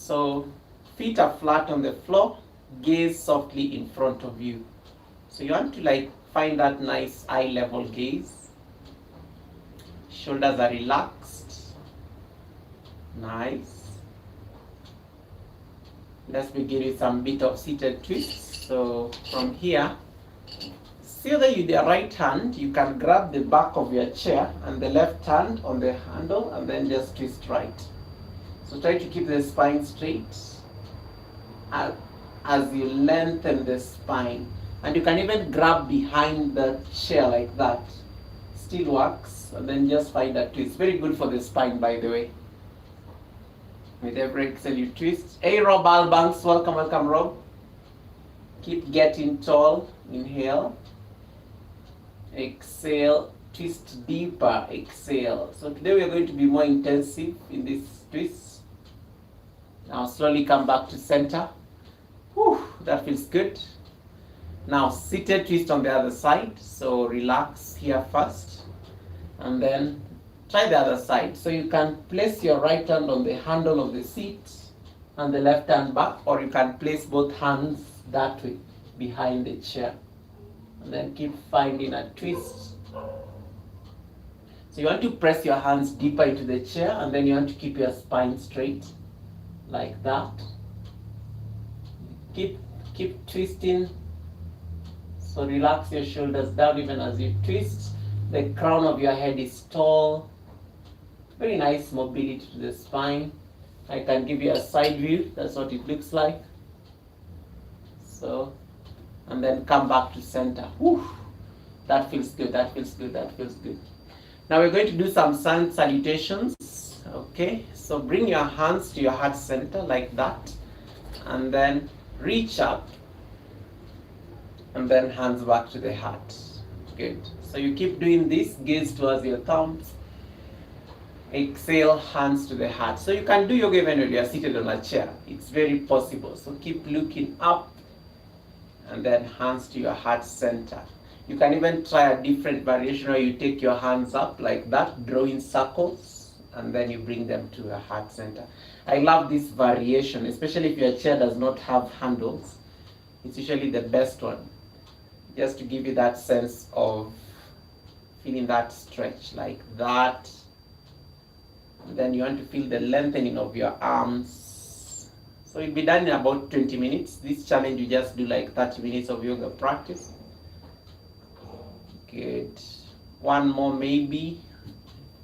So feet are flat on the floor, gaze softly in front of you. So you want to like find that nice eye level gaze. Shoulders are relaxed. Nice. Let's begin with some bit of seated twists. So from here, see that with your right hand, you can grab the back of your chair and the left hand on the handle and then just twist right. So try to keep the spine straight as you lengthen the spine. And you can even grab behind the chair like that. Still works. And then just find a twist. Very good for the spine, by the way. With every exhale you twist. Hey Rob Albanks, welcome Rob. Keep getting tall. Inhale. Exhale. Twist deeper. Exhale. So today we are going to be more intensive in this twist. Now slowly come back to center. Whew, that feels good. Now seated twist on the other side. So relax here first. And then try the other side. So you can place your right hand on the handle of the seat and the left hand back, or you can place both hands that way behind the chair. And then keep finding a twist. So you want to press your hands deeper into the chair, and then you want to keep your spine straight like that. Keep twisting. So relax your shoulders down even as you twist. The crown of your head is tall. Very nice mobility to the spine. I can give you a side view. That's what it looks like. So, and then come back to center. Whew, that feels good. That feels good. That feels good. Now we're going to do some sun salutations. Okay, so bring your hands to your heart center like that, and then reach up, and then hands back to the heart. Good. So you keep doing this, gaze towards your thumbs. Exhale, hands to the heart. So you can do yoga even when you are seated on a chair. It's very possible. So keep looking up, and then hands to your heart center. You can even try a different variation where you take your hands up like that, drawing circles, and then you bring them to your heart center. I love this variation, especially if your chair does not have handles. It's usually the best one, just to give you that sense of feeling that stretch like that. And then you want to feel the lengthening of your arms. So it'll be done in about 20 minutes. This challenge you just do like 30 minutes of yoga practice. Good. One more maybe.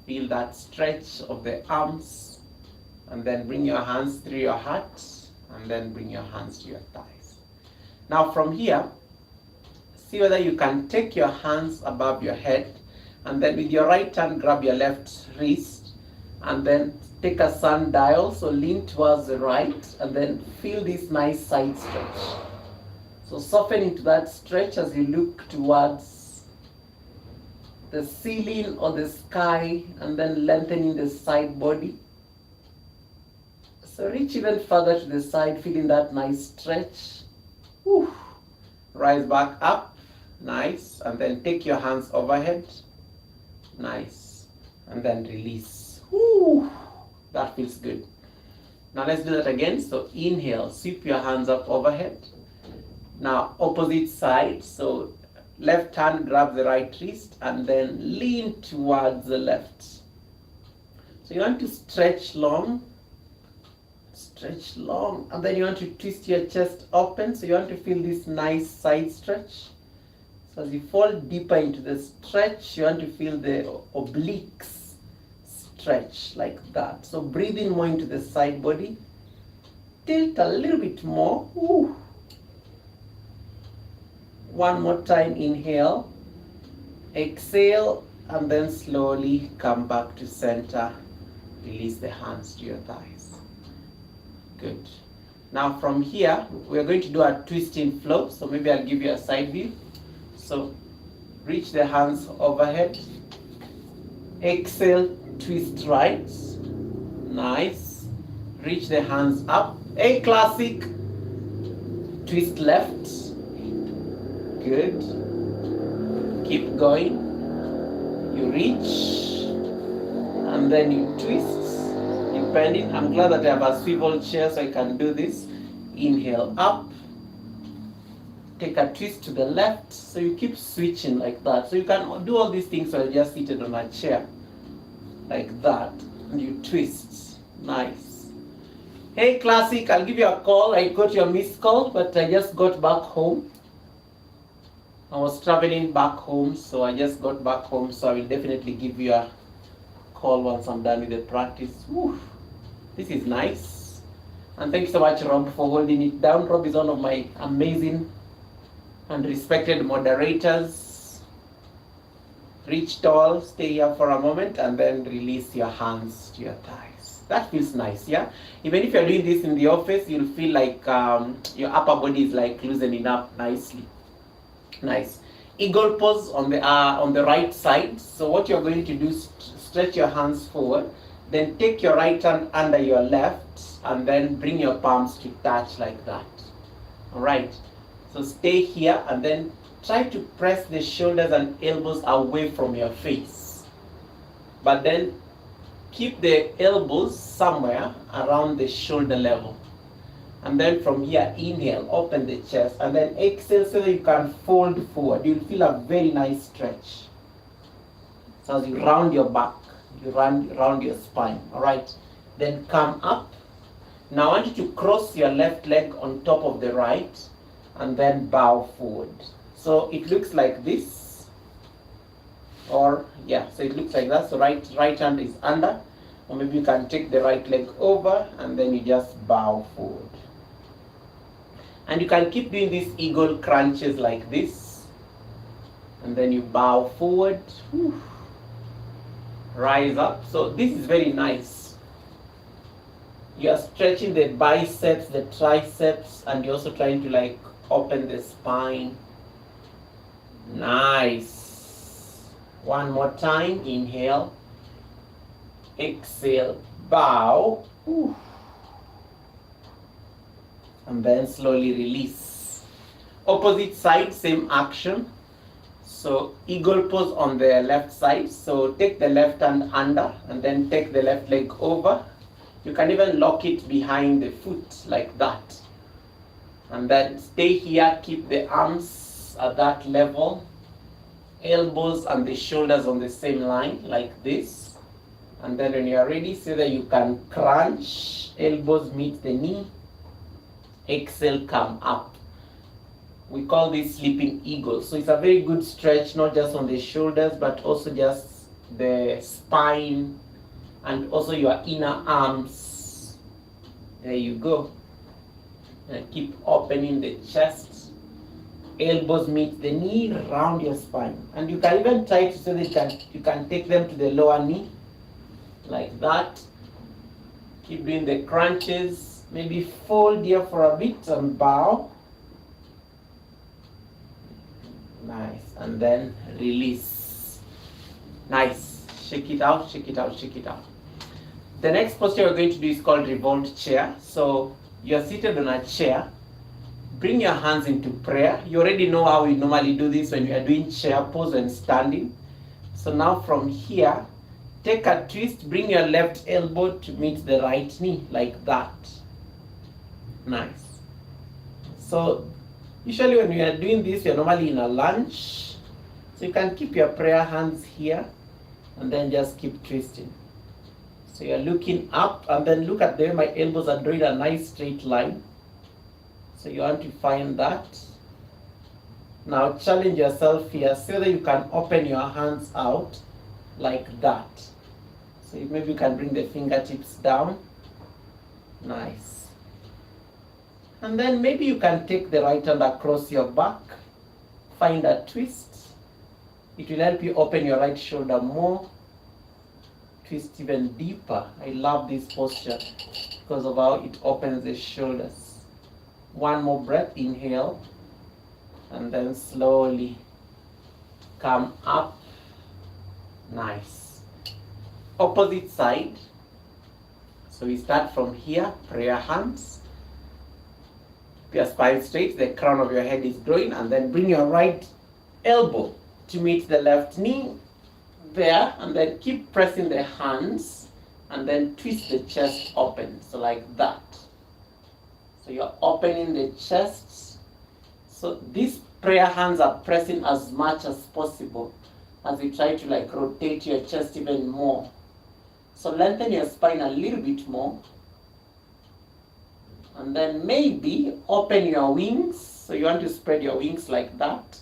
Feel that stretch of the arms. And then bring your hands through your heart. And then bring your hands to your thighs. Now from here, see whether you can take your hands above your head. And then with your right hand, grab your left wrist. And then take a sundial, so lean towards the right, and then feel this nice side stretch. So soften into that stretch as you look towards the ceiling or the sky, and then lengthening the side body. So reach even further to the side, feeling that nice stretch. Whew. Rise back up, nice, and then take your hands overhead, nice, and then release. Whew. That feels good. Now let's do that again. So inhale, sweep your hands up overhead. Now opposite side. So left hand grab the right wrist and then lean towards the left. So you want to stretch long, and then you want to twist your chest open. So you want to feel this nice side stretch. So as you fall deeper into the stretch, you want to feel the obliques stretch like that. So breathe in more into the side body. Tilt a little bit more. Ooh. One more time, inhale. Exhale, and then slowly come back to center. Release the hands to your thighs. Good. Now from here, we are going to do a twisting flow. So maybe I'll give you a side view. So reach the hands overhead. Exhale, twist right. Nice. Reach the hands up. A classic. Twist left. Good. Keep going. You reach. And then you twist. You bending. I'm glad that I have a swivel chair so I can do this. Inhale up. Take a twist to the left. So you keep switching like that. So you can do all these things while you're just seated on a chair. Like that. And you twist. Nice. Hey Classic, I'll give you a call. I got your missed call, but I just got back home. I was traveling back home, so I just got back home. So I will definitely give you a call once I'm done with the practice. Woo. This is nice. And thank you so much, Rob, for holding it down. Rob is one of my amazing and respected moderators. Reach tall, stay here for a moment, and then release your hands to your thighs. That feels nice, yeah? Even if you're doing this in the office, you'll feel like your upper body is like loosening up nicely. Nice. Eagle pose on the right side. So what you're going to do is stretch your hands forward, then take your right hand under your left, and then bring your palms to touch like that. All right. So stay here, and then try to press the shoulders and elbows away from your face. But then keep the elbows somewhere around the shoulder level. And then from here, inhale, open the chest, and then exhale so that you can fold forward. You'll feel a very nice stretch. So as you round your back, you round your spine, all right? Then come up. Now I want you to cross your left leg on top of the right, and then bow forward. So it looks like this, or yeah, so it looks like that. So right hand is under, or maybe you can take the right leg over, and then you just bow forward. And you can keep doing these eagle crunches like this. And then you bow forward. Whew. Rise up. So this is very nice. You are stretching the biceps, the triceps, and you're also trying to like open the spine. Nice. One more time. Inhale. Exhale. Bow. Whew. And then slowly release. Opposite side, same action. So eagle pose on the left side. So take the left hand under and then take the left leg over. You can even lock it behind the foot like that. And then stay here, keep the arms at that level. Elbows and the shoulders on the same line like this. And then when you are ready, so that you can crunch, elbows meet the knee. Exhale, come up. We call this sleeping eagle. So it's a very good stretch, not just on the shoulders, but also just the spine and also your inner arms. There you go. And keep opening the chest. Elbows meet the knee, round your spine. And you can even try to so that you can take them to the lower knee, like that. Keep doing the crunches. Maybe fold here for a bit and bow. Nice. And then release. Nice. Shake it out, shake it out, shake it out. The next posture we're going to do is called revolved chair. So you're seated on a chair. Bring your hands into prayer. You already know how we normally do this when we are doing chair pose and standing. So now from here, take a twist. Bring your left elbow to meet the right knee like that. Nice. So usually when we are doing this, you're normally in a lunge. So you can keep your prayer hands here and then just keep twisting. So you're looking up and then look at there, my elbows are drawing a nice straight line. So you want to find that. Now challenge yourself here so that you can open your hands out like that. So maybe you can bring the fingertips down. Nice. And then maybe you can take the right hand across your back, find a twist. It will help you open your right shoulder more, twist even deeper. I love this posture because of how it opens the shoulders. One more breath, inhale, and then slowly come up. Nice. Opposite side. So we start from here, prayer hands. Your spine straight, the crown of your head is growing, and then bring your right elbow to meet the left knee there, and then keep pressing the hands and then twist the chest open, so like that. So you're opening the chest. So these prayer hands are pressing as much as possible as you try to like rotate your chest even more. So lengthen your spine a little bit more. And then maybe open your wings. So you want to spread your wings like that.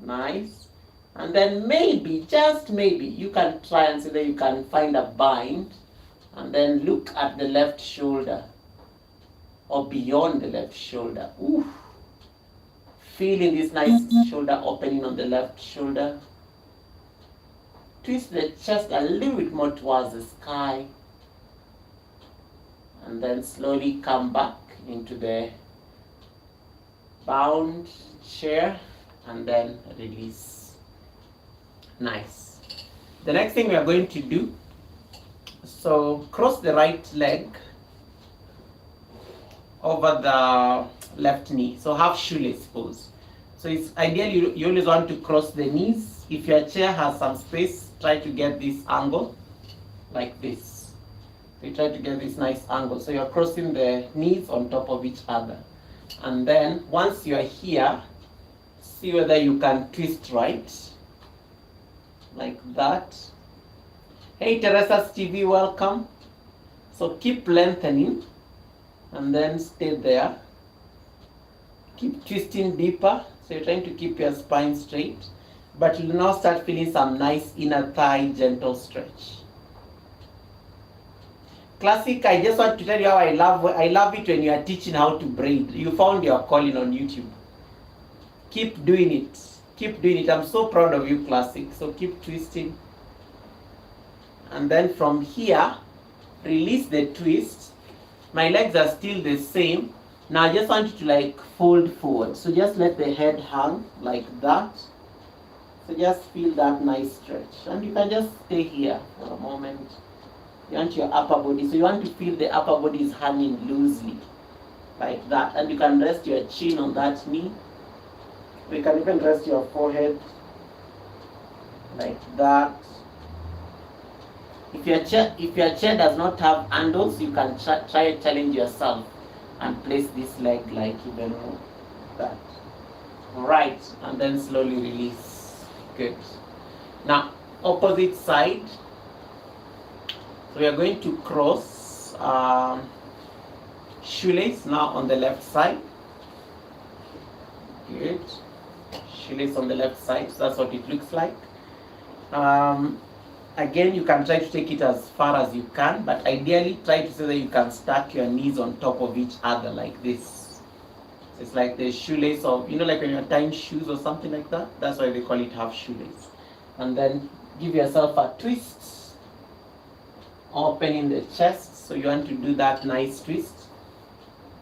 Nice. And then maybe, just maybe, you can try and see that you can find a bind. And then look at the left shoulder. Or beyond the left shoulder. Ooh. Feeling this nice shoulder opening on the left shoulder. Twist the chest a little bit more towards the sky. And then slowly come back into the bound chair and then release. Nice. The next thing we are going to do, so cross the right leg over the left knee. So half shoelace pose. So it's ideally you always want to cross the knees. If your chair has some space, try to get this angle like this. So you try to get this nice angle. So you're crossing the knees on top of each other. And then once you're here, see whether you can twist right. Like that. Hey Teresa's TV, welcome. So keep lengthening and then stay there. Keep twisting deeper. So you're trying to keep your spine straight. But you'll now start feeling some nice inner thigh gentle stretch. Classic, I just want to tell you how I love it when you are teaching how to braid. You found your calling on YouTube. Keep doing it. Keep doing it. I'm so proud of you, Classic. So keep twisting. And then from here, release the twist. My legs are still the same. Now I just want you to like fold forward. So just let the head hang like that. So just feel that nice stretch. And you can just stay here for a moment. You want your upper body. So you want to feel the upper body is hanging loosely. Like that. And you can rest your chin on that knee. You can even rest your forehead. Like that. If your chair does not have handles, you can try to challenge yourself and place this leg like even more. That. Right. And then slowly release. Good. Now, opposite side. So we are going to cross shoelace now on the left side. Good. Shoelace on the left side. So that's what it looks like. Again, you can try to take it as far as you can, but ideally try to say that you can stack your knees on top of each other like this. So it's like the shoelace of, like when you're tying shoes or something like that. That's why they call it half shoelace. And then give yourself a twist. Opening the chest. So you want to do that nice twist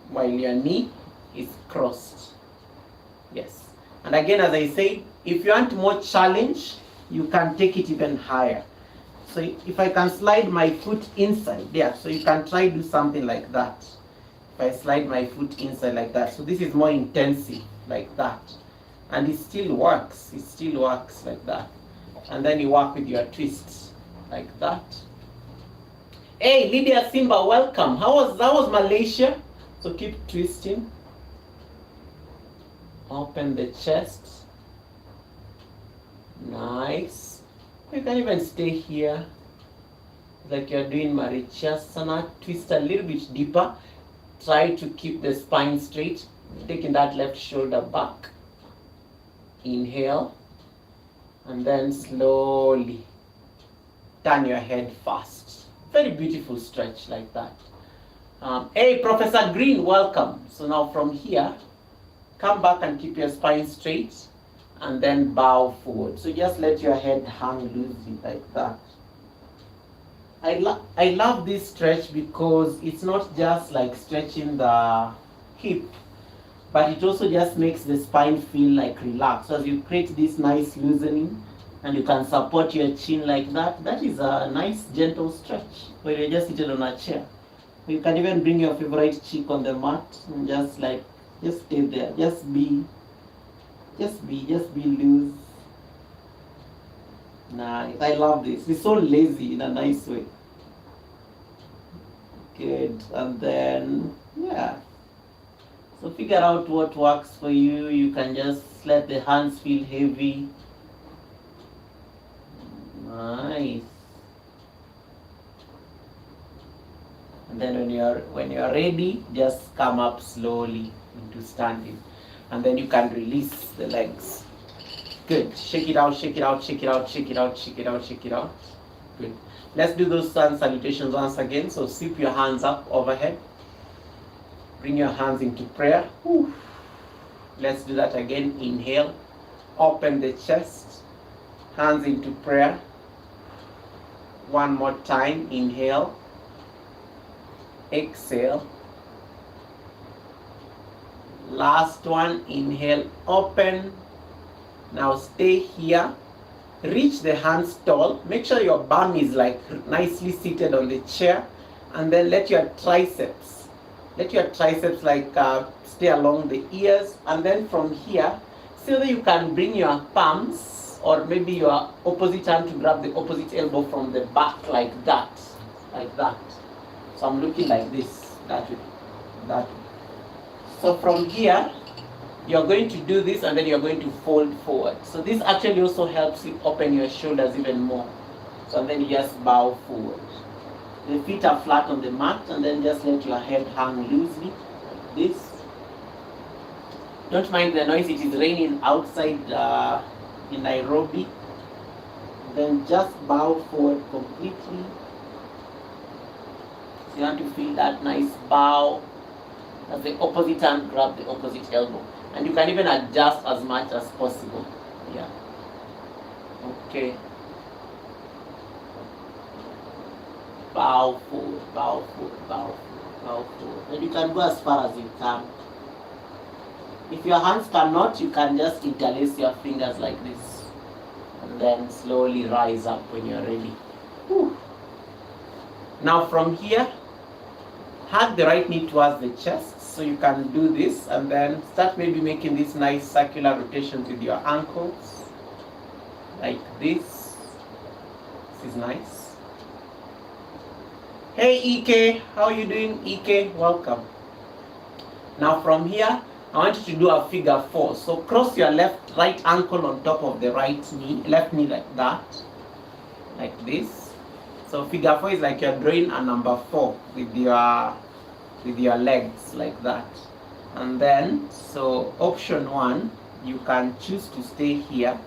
while your knee is crossed. Yes. And again, as I said, if you want more challenge, you can take it even higher. So if I can slide my foot inside there, so you can try do something like that. If I slide my foot inside like that, so this is more intensive, like that. And it still works like that. And then you work with your twists, like that. Hey, Lydia Simba, welcome. How was Malaysia? So keep twisting. Open the chest. Nice. You can even stay here like you're doing Marichasana. Twist a little bit deeper. Try to keep the spine straight. Taking that left shoulder back. Inhale. And then slowly turn your head fast. Very beautiful stretch like that. Hey, Professor Green, welcome. So now from here, come back and keep your spine straight. And then bow forward. So just let your head hang loosely like that. I love this stretch because it's not just like stretching the hip, but it also just makes the spine feel like relaxed. So as you create this nice loosening and you can support your chin like that, that is a nice gentle stretch where you're just seated on a chair. You can even bring your favorite cheek on the mat and just stay there. Just be loose. Nice. I love this. It's so lazy in a nice way. Good. And then, yeah. So figure out what works for you. You can just let the hands feel heavy. Nice. And then when you're ready, just come up slowly into standing. And then you can release the legs. Good. Shake it out, shake it out, shake it out, shake it out, shake it out, shake it out. Good. Let's do those sun salutations once again. So sweep your hands up overhead. Bring your hands into prayer. Whew. Let's do that again. Inhale. Open the chest. Hands into prayer. One more time. Inhale. Exhale. Last one. Inhale. Open. Now stay here. Reach the hands tall. Make sure your bum is like nicely seated on the chair. And then let your triceps like stay along the ears. And then from here, see whether you can bring your palms or maybe your opposite hand to grab the opposite elbow from the back like that. Like that. So I'm looking like this. That way. That way. So from here, you're going to do this and then you're going to fold forward. So this actually also helps you open your shoulders even more. So then you just bow forward. The feet are flat on the mat and then just let your head hang loosely like this. Don't mind the noise, it is raining outside in Nairobi. Then just bow forward completely. So you want to feel that nice bow. As the opposite hand grab the opposite elbow. And you can even adjust as much as possible. Yeah. Okay. Bow forward, bow forward, bow forward, bow forward. And you can go as far as you can. If your hands cannot, you can just interlace your fingers like this. And then slowly rise up when you're ready. Whew. Now from here, hug the right knee towards the chest. So you can do this and then start maybe making these nice circular rotations with your ankles. Like this. This is nice. Hey Ike, how are you doing? Ike, welcome. Now from here, I want you to do a figure 4. So cross your right ankle on top of the left knee like that. Like this. So figure 4 is like you're drawing a number 4 with your legs like that. And then, so option 1, you can choose to stay here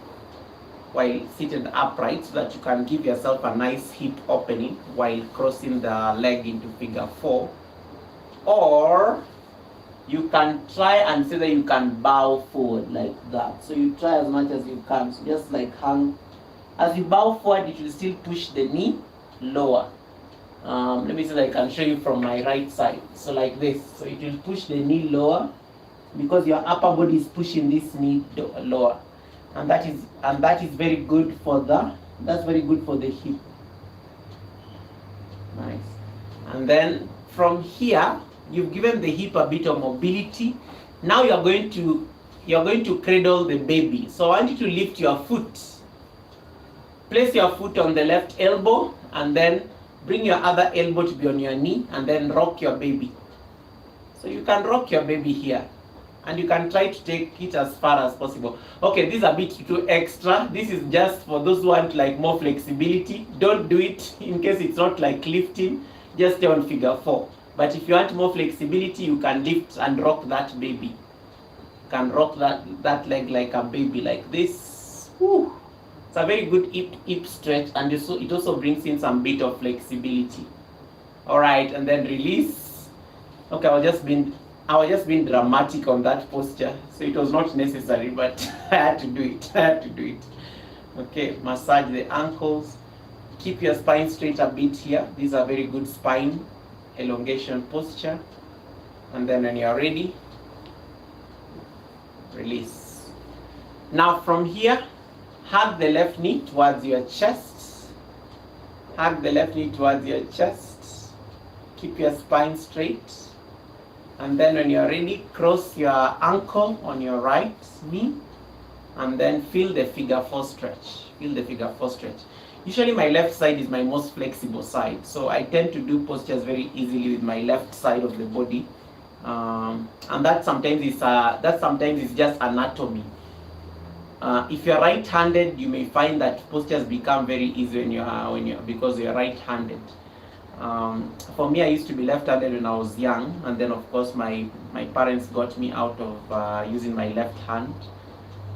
while seated upright so that you can give yourself a nice hip opening while crossing the leg into figure 4. Or you can try and see that you can bow forward like that. So you try as much as you can. So just like hang. As you bow forward, it will still push the knee lower. Let me see if I can show you from my right side. So like this. So it will push the knee lower because your upper body is pushing this knee lower. And that is very good for that's very good for the hip. Nice. And then from here, you've given the hip a bit of mobility. Now you're going to cradle the baby. So I want you to lift your foot. Place your foot on the left elbow and then bring your other elbow to be on your knee and then rock your baby. So you can rock your baby here. And you can try to take it as far as possible. Okay, this is a bit too extra. This is just for those who want like more flexibility. Don't do it in case it's not like lifting. Just stay on figure 4. But if you want more flexibility, you can lift and rock that baby. You can rock that leg like a baby like this. Woo. It's a very good hip stretch, and it also brings in some bit of flexibility. All right, and then release. Okay, I was just being dramatic on that posture, so it was not necessary, but I had to do it. Okay, massage the ankles. Keep your spine straight a bit here. These are very good spine elongation posture. And then when you're ready, release. Now from here, hug the left knee towards your chest. Hug the left knee towards your chest. Keep your spine straight. And then when you're ready, cross your ankle on your right knee. And then feel the figure 4 stretch. Feel the figure 4 stretch. Usually my left side is my most flexible side, so I tend to do postures very easily with my left side of the body, and that sometimes is just anatomy. If you're right-handed, you may find that postures become very easy because you're right-handed. For me, I used to be left-handed when I was young, and then of course my parents got me out of using my left hand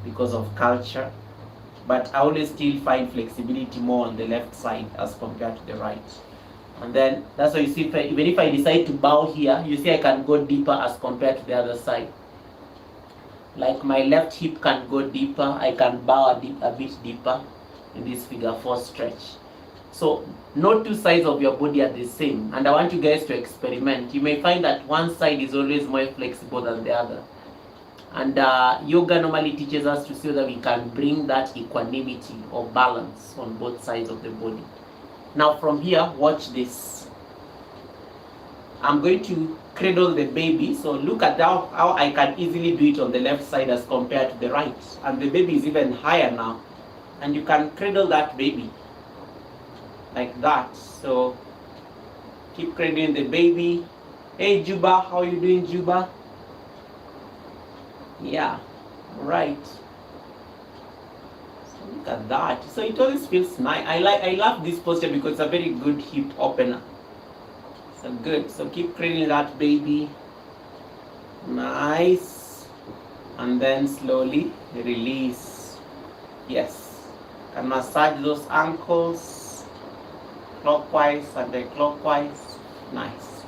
because of culture. But I always still find flexibility more on the left side as compared to the right. And then that's why you see, even if I decide to bow here, you see I can go deeper as compared to the other side. Like my left hip can go deeper, I can bow a bit deeper in this figure 4 stretch. So no two sides of your body are the same, and I want you guys to experiment. You may find that one side is always more flexible than the other. And yoga normally teaches us to see that we can bring that equanimity or balance on both sides of the body. Now from here, watch this. I'm going to cradle the baby. So look at how I can easily do it on the left side as compared to the right. And the baby is even higher now. And you can cradle that baby like that. So keep cradling the baby. Hey Juba, how are you doing, Juba? Yeah, right. So look at that. So it always feels nice. I love this posture because it's a very good hip opener. So good. So keep cradling that baby. Nice. And then slowly release. Yes. And massage those ankles clockwise and then clockwise. Nice.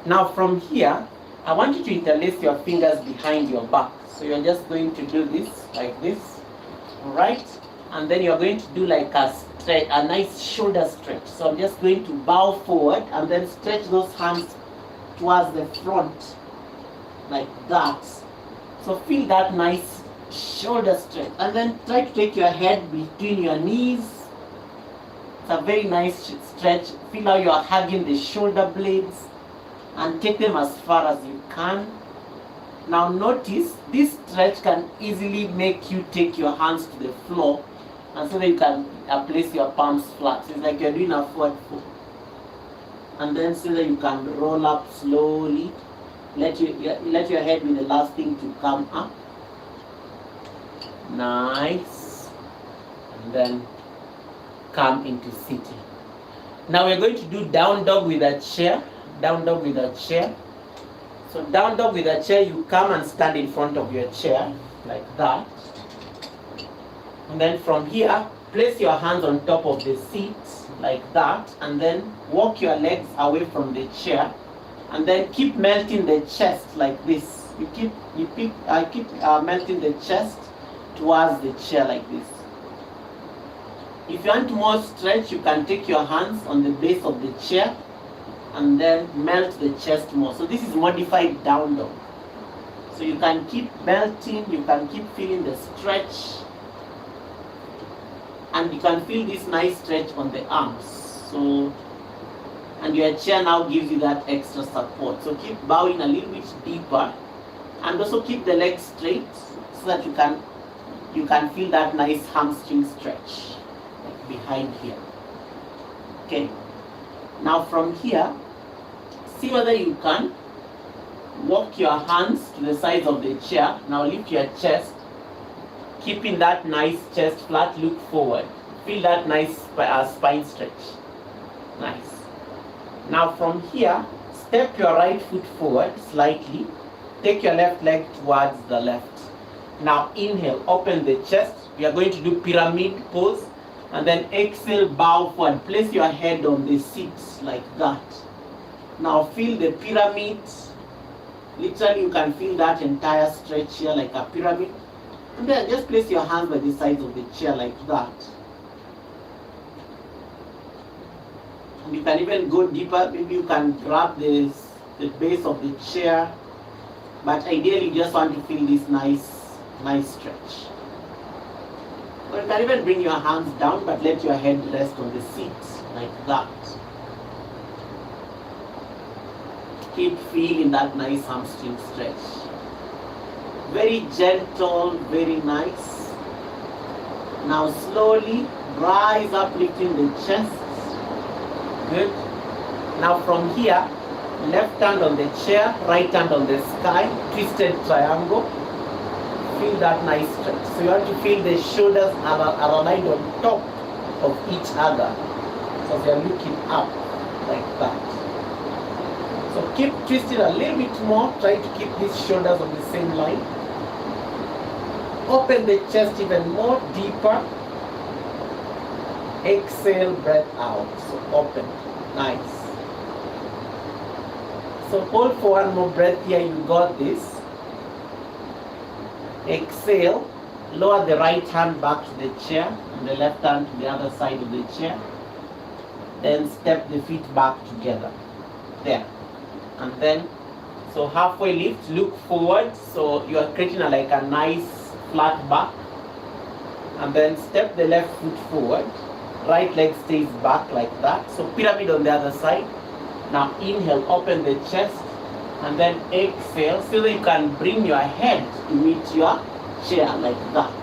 Now from here, I want you to interlace your fingers behind your back. So you're just going to do this like this, right? And then you're going to do like a nice shoulder stretch. So I'm just going to bow forward and then stretch those hands towards the front, like that. So feel that nice shoulder stretch. And then try to take your head between your knees. It's a very nice stretch. Feel how you are hugging the shoulder blades and take them as far as you can. Now notice, this stretch can easily make you take your hands to the floor, and so that you can place your palms flat. So it's like you're doing a forward fold. And then so that you can roll up slowly. Let your head be the last thing to come up. Nice. And then come into sitting. Now we're going to do down dog with a chair. Down dog with a chair. So down dog with a chair, you come and stand in front of your chair like that. And then from here, place your hands on top of the seat like that, and then walk your legs away from the chair, and then keep melting the chest like this. You keep melting the chest towards the chair like this. If you want more stretch, you can take your hands on the base of the chair and then melt the chest more. So this is modified down dog. So you can keep melting, you can keep feeling the stretch, and you can feel this nice stretch on the arms. So, and your chair now gives you that extra support. So keep bowing a little bit deeper, and also keep the legs straight so that you can feel that nice hamstring stretch like behind here. Okay. Now from here, see whether you can walk your hands to the sides of the chair. Now lift your chest, keeping that nice chest flat, look forward. Feel that nice spine stretch. Nice. Now from here, step your right foot forward slightly. Take your left leg towards the left. Now inhale, open the chest. We are going to do pyramid pose. And then exhale, bow forward. Place your head on the seat like that. Now feel the pyramid. Literally you can feel that entire stretch here like a pyramid. And then just place your hands by the sides of the chair like that. And you can even go deeper. Maybe you can grab the base of the chair. But ideally you just want to feel this nice stretch. Or you can even bring your hands down, but let your head rest on the seat, like that. Keep feeling that nice hamstring stretch. Very gentle, very nice. Now slowly rise up, lifting the chest. Good. Now from here, left hand on the chair, right hand on the sky, twisted triangle. Feel that nice stretch. So you want to feel the shoulders are aligned on top of each other. So they are looking up like that. So keep twisting a little bit more. Try to keep these shoulders on the same line. Open the chest even more, deeper. Exhale, breath out. So open. Nice. So hold for one more breath here. You got this. Exhale. Lower the right hand back to the chair and the left hand to the other side of the chair. Then step the feet back together. There. And then, so halfway lift, look forward. So you are creating like a nice flat back. And then step the left foot forward. Right leg stays back like that. So pyramid on the other side. Now inhale, open the chest. And then exhale so that you can bring your head to meet your chair like that.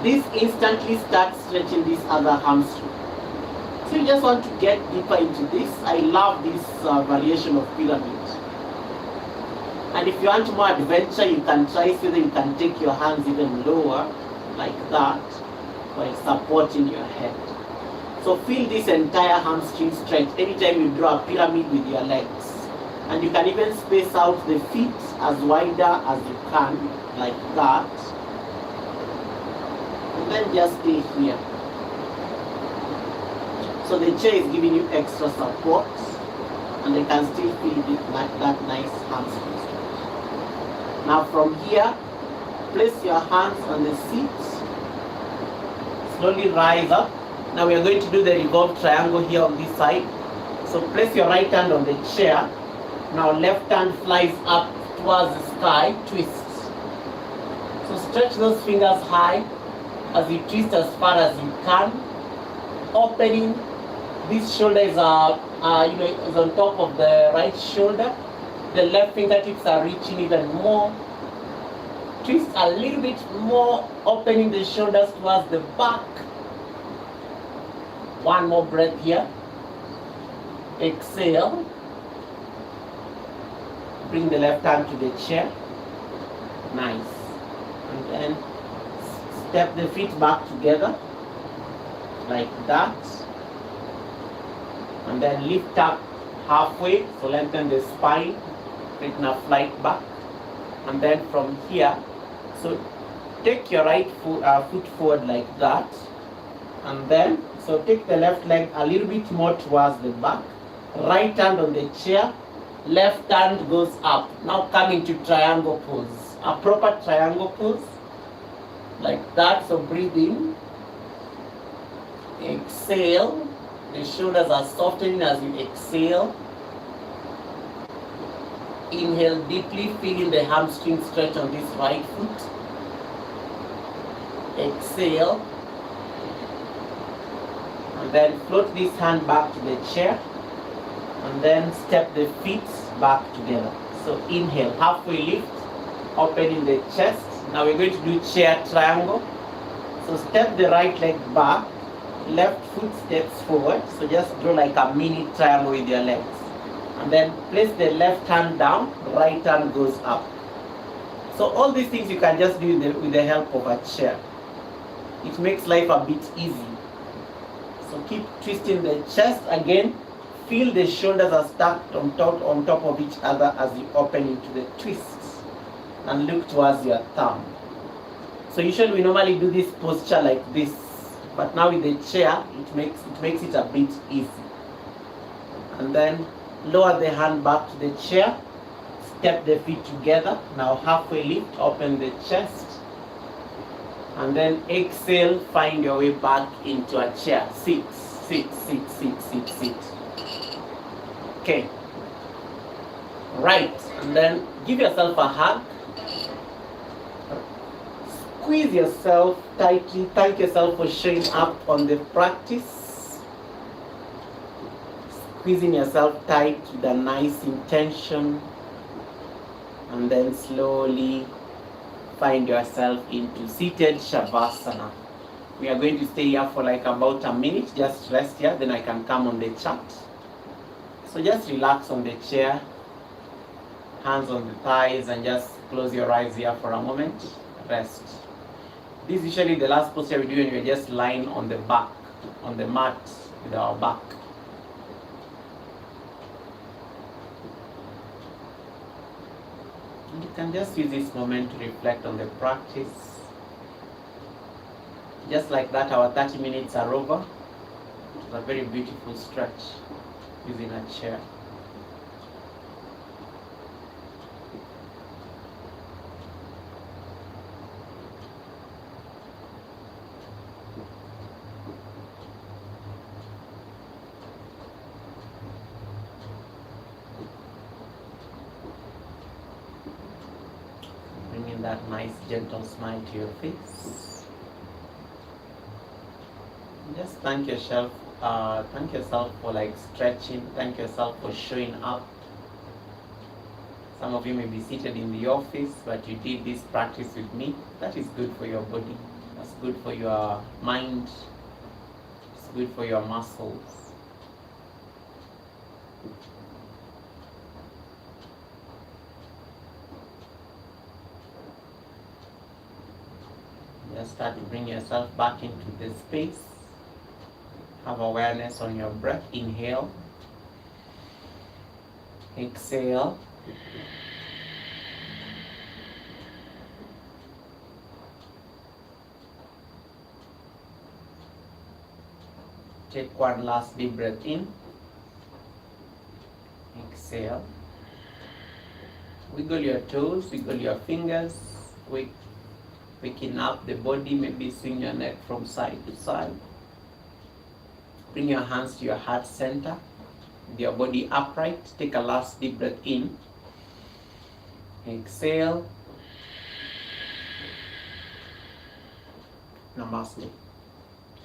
This instantly starts stretching this other hamstring. So you just want to get deeper into this. I love this variation of pyramid. And if you want more adventure, you can try so that you can take your hands even lower like that while supporting your head. So feel this entire hamstring stretch anytime you draw a pyramid with your legs. And you can even space out the feet as wider as you can, like that. And then just stay here. So the chair is giving you extra support, and they can still feel it like that nice hamstring stretch. Now from here, place your hands on the seat. Slowly rise up. Now we are going to do the revolved triangle here on this side. So place your right hand on the chair. Now left hand flies up towards the sky, twist. So stretch those fingers high as you twist as far as you can. Opening, this shoulder is is on top of the right shoulder. The left fingertips are reaching even more. Twist a little bit more, opening the shoulders towards the back. One more breath here. Exhale. Bring the left hand to the chair. Nice. And then step the feet back together like that. And then lift up halfway. So lengthen the spine. Creating a flight back. And then from here, so take your right foot forward like that. And then, so take the left leg a little bit more towards the back. Right hand on the chair. Left hand goes up. Now come into triangle pose. A proper triangle pose. Like that. So breathe in. Exhale. The shoulders are softening as you exhale. Inhale deeply, feeling the hamstring stretch on this right foot. Exhale. And then float this hand back to the chair. And then step the feet back together. So inhale, halfway lift, opening the chest. Now we're going to do chair triangle. So step the right leg back, left foot steps forward. So just draw like a mini triangle with your legs. And then place the left hand down, right hand goes up. So all these things you can just do with the help of a chair. It makes life a bit easy. So keep twisting the chest again. Feel the shoulders are stacked on top of each other as you open into the twists. And look towards your thumb. So usually we normally do this posture like this. But now with the chair, it makes it a bit easy. And then lower the hand back to the chair. Step the feet together. Now halfway lift, open the chest. And then exhale, find your way back into a chair. Sit, sit, sit, sit, sit, sit. Okay. Right. And then give yourself a hug. Squeeze yourself tightly. Thank yourself for showing up on the practice. Squeezing yourself tight with a nice intention. And then slowly find yourself into seated Shavasana. We are going to stay here for like about a minute, just rest here, then I can come on the chart. So just relax on the chair, hands on the thighs, and just close your eyes here for a moment, rest. This is usually the last posture we do when we're just lying on the back, on the mat with our back. And you can just use this moment to reflect on the practice. Just like that, our 30 minutes are over. It's a very beautiful stretch using a chair. Bringing that nice gentle smile to your face. Just thank yourself for like stretching. Thank yourself for showing up. Some of you may be seated in the office, but you did this practice with me. That is good for your body. That's good for your mind. It's good for your muscles. Just start to bring yourself back into the space. Have awareness on your breath. Inhale. Exhale. Take one last deep breath in. Exhale. Wiggle your toes, wiggle your fingers. Waking up the body, maybe swing your neck from side to side. Bring your hands to your heart center, with your body upright. Take a last deep breath in. Exhale. Namaste.